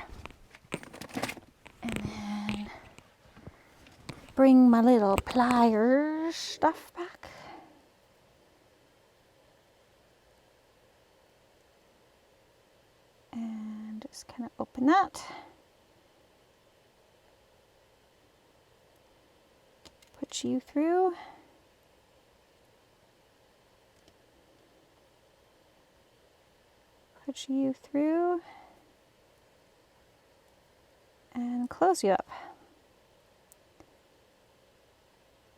And then bring my little pliers stuff back. And just kind of open that. Put you through. Put you through. And close you up.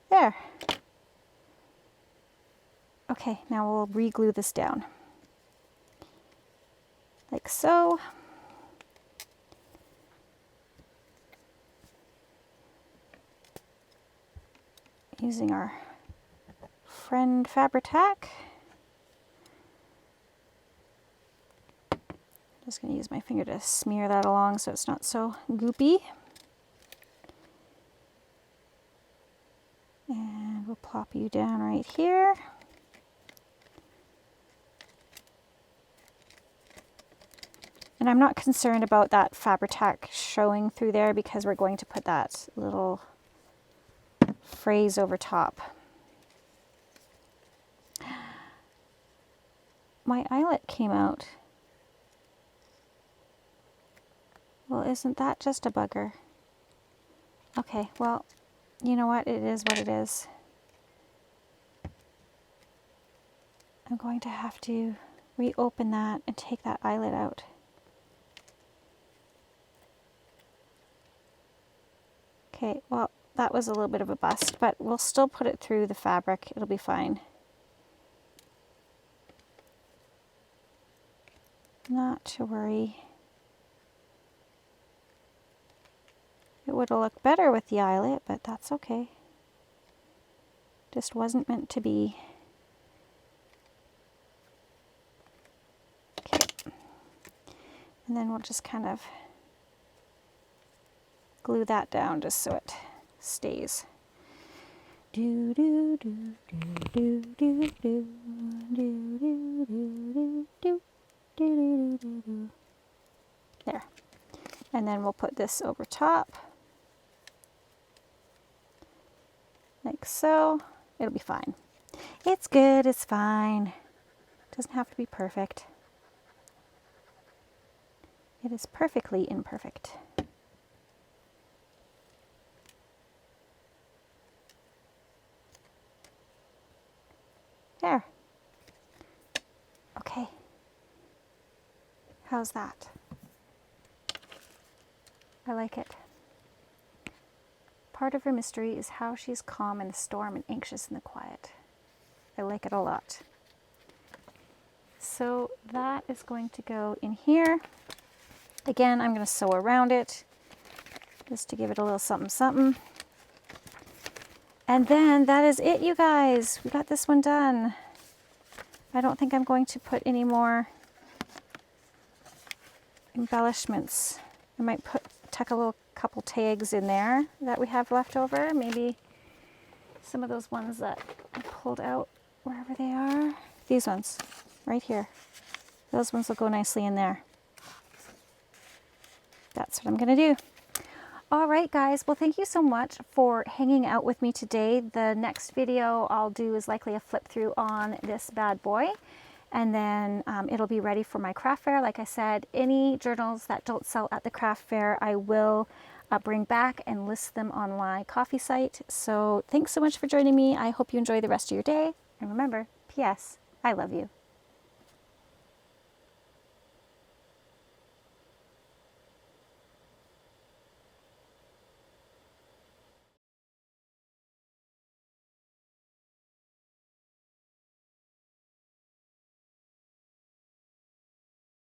There. Okay, now we'll re-glue this down. Like so. Using our friend Fabri-Tac. Just going to use my finger to smear that along so it's not so goopy. And we'll plop you down right here. And I'm not concerned about that Fabri-Tac showing through there because we're going to put that little phrase over top. My eyelet came out. Well, isn't that just a bugger? Okay, well, you know what? It is what it is. I'm going to have to reopen that and take that eyelet out. Okay, well, that was a little bit of a bust, but we'll still put it through the fabric. It'll be fine. Not to worry. It would have looked better with the eyelet, but that's okay. Just wasn't meant to be. Okay. And then we'll just kind of glue that down just so it stays. Do do do do do do do do do do do do do do. There. And then we'll put this over top. Like so. It'll be fine. It's good, it's fine. Doesn't have to be perfect. It is perfectly imperfect. There. Okay. How's that? I like it. Part of her mystery is how she's calm in the storm and anxious in the quiet. I like it a lot. So that is going to go in here. Again, I'm going to sew around it just to give it a little something something. And then that is it, you guys. We got this one done. I don't think I'm going to put any more embellishments. I might tuck a little couple tags in there that we have left over. Maybe some of those ones that I pulled out wherever they are. These ones. right here. Those ones will go nicely in there. That's what I'm going to do. All right, guys. Well, thank you so much for hanging out with me today. The next video I'll do is likely a flip through on this bad boy. And then it'll be ready for my craft fair. Like I said, any journals that don't sell at the craft fair, I will bring back and list them on my coffee site. So thanks so much for joining me. I hope you enjoy the rest of your day. And remember, P.S. I love you.